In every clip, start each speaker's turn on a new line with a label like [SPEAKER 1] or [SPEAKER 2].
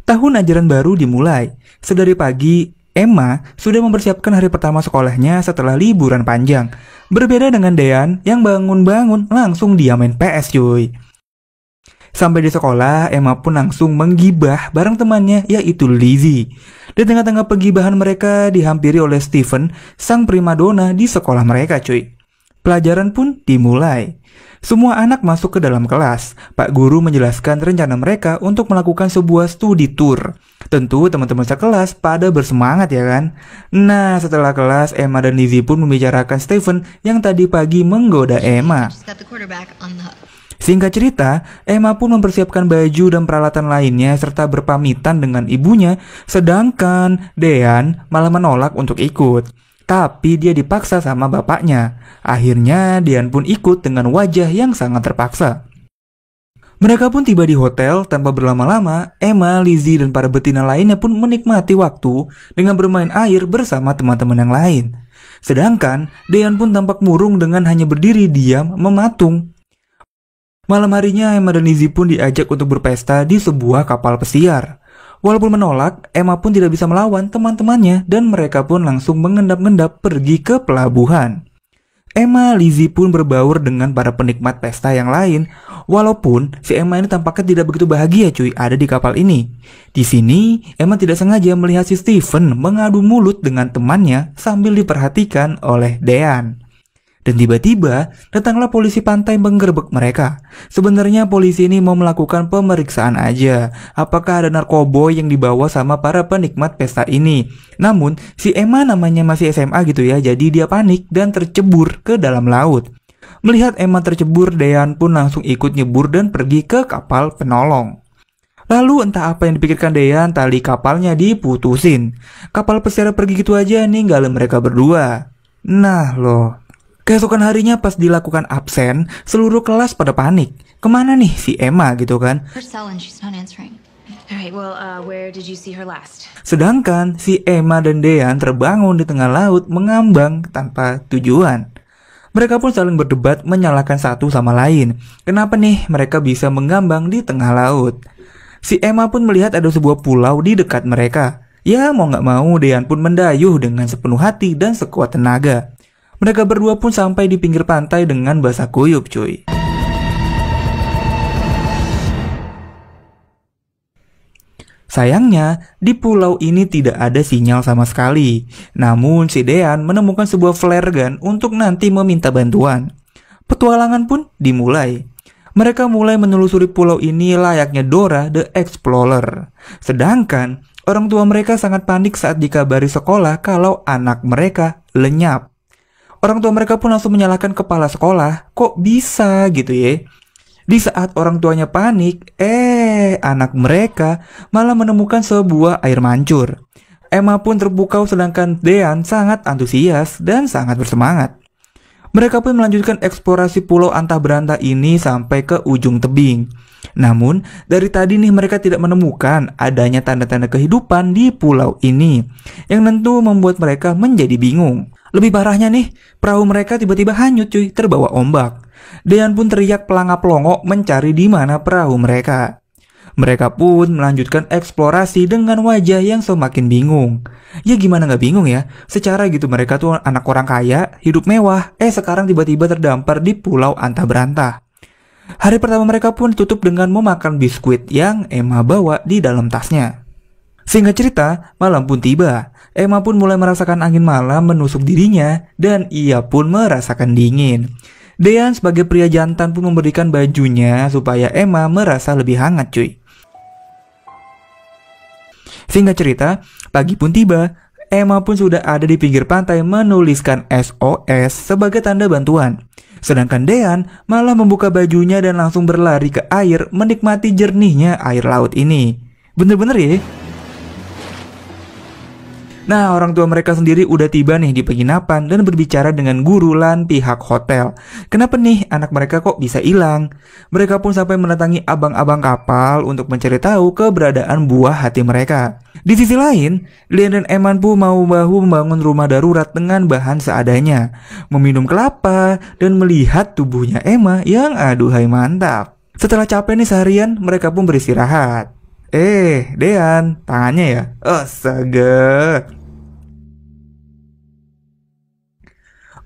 [SPEAKER 1] Tahun ajaran baru dimulai. Sedari pagi, Emma sudah mempersiapkan hari pertama sekolahnya setelah liburan panjang. Berbeda dengan Dean yang bangun-bangun langsung dia main PS cuy. Sampai di sekolah, Emma pun langsung menggibah bareng temannya yaitu Lizzie. Di tengah-tengah penggibahan mereka dihampiri oleh Stephen, sang primadona di sekolah mereka cuy. Pelajaran pun dimulai. Semua anak masuk ke dalam kelas. Pak guru menjelaskan rencana mereka untuk melakukan sebuah studi tour. Tentu teman-teman sekelas pada bersemangat ya kan. Nah, setelah kelas, Emma dan Lizzie pun membicarakan Stephen yang tadi pagi menggoda Emma. Singkat cerita, Emma pun mempersiapkan baju dan peralatan lainnya serta berpamitan dengan ibunya, sedangkan Dean malah menolak untuk ikut. Tapi dia dipaksa sama bapaknya. Akhirnya Dean pun ikut dengan wajah yang sangat terpaksa. Mereka pun tiba di hotel tanpa berlama-lama. Emma, Lizzie, dan para betina lainnya pun menikmati waktu dengan bermain air bersama teman-teman yang lain. Sedangkan Dean pun tampak murung dengan hanya berdiri diam mematung. Malam harinya Emma dan Lizzie pun diajak untuk berpesta di sebuah kapal pesiar. Walaupun menolak, Emma pun tidak bisa melawan teman-temannya dan mereka pun langsung mengendap-endap pergi ke pelabuhan. Emma, Lizzie pun berbaur dengan para penikmat pesta yang lain. Walaupun si Emma ini tampaknya tidak begitu bahagia cuy ada di kapal ini. Di sini, Emma tidak sengaja melihat si Stephen mengadu mulut dengan temannya sambil diperhatikan oleh Dean. Dan tiba-tiba datanglah polisi pantai menggerebek mereka. Sebenarnya polisi ini mau melakukan pemeriksaan aja. Apakah ada narkoboy yang dibawa sama para penikmat pesta ini. Namun si Emma namanya masih SMA gitu ya. Jadi dia panik dan tercebur ke dalam laut. Melihat Emma tercebur, Dean pun langsung ikut nyebur dan pergi ke kapal penolong. Lalu entah apa yang dipikirkan Dean, tali kapalnya diputusin. Kapal pesiar pergi gitu aja ninggalin mereka berdua. Nah loh. Keesokan harinya pas dilakukan absen, seluruh kelas pada panik. Kemana nih si Emma gitu kan? Sedangkan si Emma dan Dean terbangun di tengah laut mengambang tanpa tujuan. Mereka pun saling berdebat menyalahkan satu sama lain. Kenapa nih mereka bisa mengambang di tengah laut? Si Emma pun melihat ada sebuah pulau di dekat mereka. Ya mau gak mau Dean pun mendayuh dengan sepenuh hati dan sekuat tenaga. Mereka berdua pun sampai di pinggir pantai dengan basah kuyup cuy. Sayangnya, di pulau ini tidak ada sinyal sama sekali. Namun si Dean menemukan sebuah flare gun untuk nanti meminta bantuan. Petualangan pun dimulai. Mereka mulai menelusuri pulau ini layaknya Dora the Explorer. Sedangkan orang tua mereka sangat panik saat dikabari sekolah kalau anak mereka lenyap. Orang tua mereka pun langsung menyalahkan kepala sekolah. Kok bisa gitu ya? Di saat orang tuanya panik, anak mereka malah menemukan sebuah air mancur. Emma pun terpukau sedangkan Dean sangat antusias dan sangat bersemangat. Mereka pun melanjutkan eksplorasi pulau antah berantah ini sampai ke ujung tebing. Namun, dari tadi nih mereka tidak menemukan adanya tanda-tanda kehidupan di pulau ini, yang tentu membuat mereka menjadi bingung. Lebih parahnya nih, perahu mereka tiba-tiba hanyut cuy, terbawa ombak. Dean pun teriak pelangap-pelongo mencari di mana perahu mereka. Mereka pun melanjutkan eksplorasi dengan wajah yang semakin bingung. Ya gimana gak bingung ya, secara gitu mereka tuh anak orang kaya, hidup mewah, sekarang tiba-tiba terdampar di pulau antah berantah. Hari pertama mereka pun ditutup dengan memakan biskuit yang Emma bawa di dalam tasnya. Singkat cerita, malam pun tiba. Emma pun mulai merasakan angin malam menusuk dirinya dan ia pun merasakan dingin. Dean sebagai pria jantan pun memberikan bajunya supaya Emma merasa lebih hangat cuy. Singkat cerita, pagi pun tiba. Emma pun sudah ada di pinggir pantai menuliskan SOS sebagai tanda bantuan. Sedangkan Dean malah membuka bajunya dan langsung berlari ke air menikmati jernihnya air laut ini. Bener-bener ya? Nah, orang tua mereka sendiri udah tiba nih di penginapan dan berbicara dengan guru lan pihak hotel. Kenapa nih anak mereka kok bisa hilang? Mereka pun sampai mendatangi abang-abang kapal untuk mencari tahu keberadaan buah hati mereka. Di sisi lain, Lian dan Eman pun mau bahu membangun rumah darurat dengan bahan seadanya, meminum kelapa dan melihat tubuhnya Emma yang aduhai mantap. Setelah capek nih seharian, mereka pun beristirahat. Dean, tangannya ya? Astaga.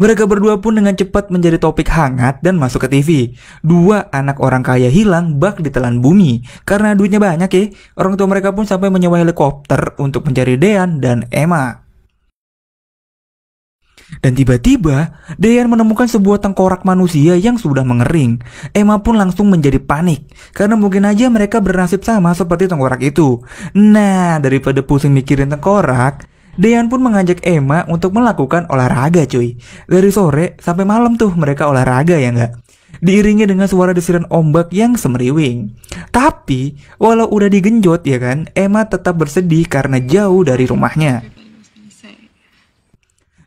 [SPEAKER 1] Mereka berdua pun dengan cepat menjadi topik hangat dan masuk ke TV. Dua anak orang kaya hilang bak ditelan bumi. Karena duitnya banyak ya, orang tua mereka pun sampai menyewa helikopter untuk mencari Dean dan Emma. Dan tiba-tiba, Dean menemukan sebuah tengkorak manusia yang sudah mengering. Emma pun langsung menjadi panik, karena mungkin aja mereka bernasib sama seperti tengkorak itu. Nah, daripada pusing mikirin tengkorak, Dean pun mengajak Emma untuk melakukan olahraga cuy. Dari sore sampai malam tuh mereka olahraga ya nggak? Diiringi dengan suara desiran ombak yang semeriwing. Tapi, walau udah digenjot ya kan, Emma tetap bersedih karena jauh dari rumahnya.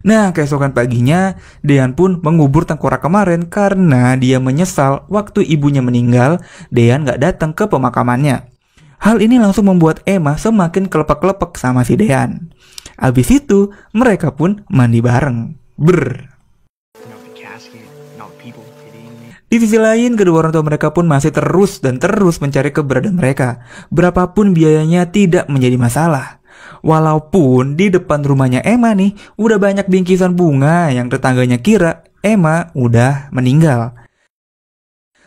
[SPEAKER 1] Nah, keesokan paginya, Dean pun mengubur tengkorak kemarin karena dia menyesal waktu ibunya meninggal, Dean nggak datang ke pemakamannya. Hal ini langsung membuat Emma semakin kelepek-kelepek sama si Dean. Abis itu, mereka pun mandi bareng. Di sisi lain, kedua orang tua mereka pun masih terus mencari keberadaan mereka. Berapapun biayanya tidak menjadi masalah. Walaupun di depan rumahnya Emma nih, udah banyak bingkisan bunga yang tetangganya kira Emma udah meninggal.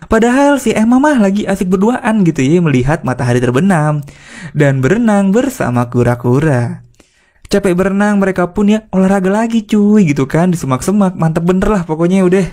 [SPEAKER 1] Padahal si Emma mah lagi asik berduaan gitu ya melihat matahari terbenam dan berenang bersama kura-kura. Capek berenang mereka pun ya olahraga lagi cuy gitu kan di semak-semak, mantep bener lah pokoknya udah.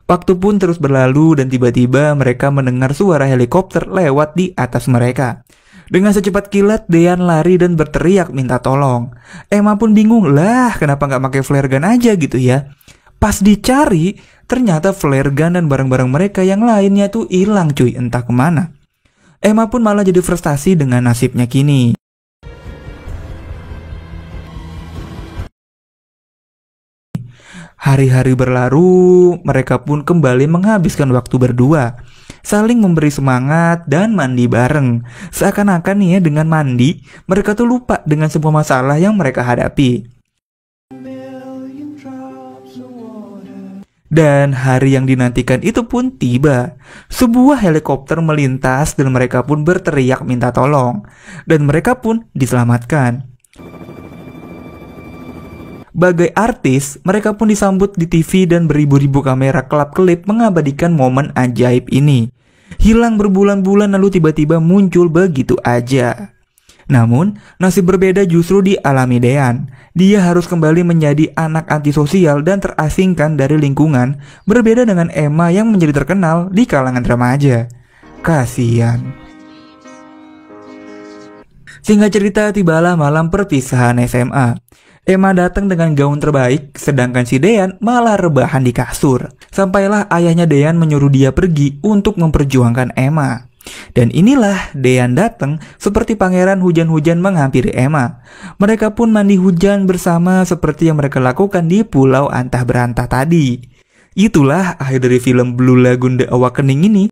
[SPEAKER 1] Waktu pun terus berlalu dan tiba-tiba mereka mendengar suara helikopter lewat di atas mereka. Dengan secepat kilat Dean lari dan berteriak minta tolong. Emma pun bingung lah kenapa nggak pakai flare gun aja gitu ya. Pas dicari, ternyata flare gun dan barang-barang mereka yang lainnya tuh hilang cuy, entah kemana. Emma pun malah jadi frustasi dengan nasibnya kini. Hari-hari berlalu, mereka pun kembali menghabiskan waktu berdua, saling memberi semangat dan mandi bareng. Seakan-akan nih ya dengan mandi, mereka tuh lupa dengan semua masalah yang mereka hadapi. Dan hari yang dinantikan itu pun tiba. Sebuah helikopter melintas dan mereka pun berteriak minta tolong. Dan mereka pun diselamatkan. Bagai artis, mereka pun disambut di TV dan beribu-ribu kamera kelap-kelip mengabadikan momen ajaib ini. Hilang berbulan-bulan lalu tiba-tiba muncul begitu aja. Namun, nasib berbeda justru dialami Dean. Dia harus kembali menjadi anak antisosial dan terasingkan dari lingkungan, berbeda dengan Emma yang menjadi terkenal di kalangan remaja. Kasian. Singkat cerita, tibalah malam perpisahan SMA. Emma datang dengan gaun terbaik, sedangkan si Dean malah rebahan di kasur. Sampailah ayahnya Dean menyuruh dia pergi untuk memperjuangkan Emma. Dan inilah Dean datang seperti pangeran hujan-hujan menghampiri Emma. Mereka pun mandi hujan bersama seperti yang mereka lakukan di Pulau Antah Berantah tadi. Itulah akhir dari film Blue Lagoon The Awakening ini.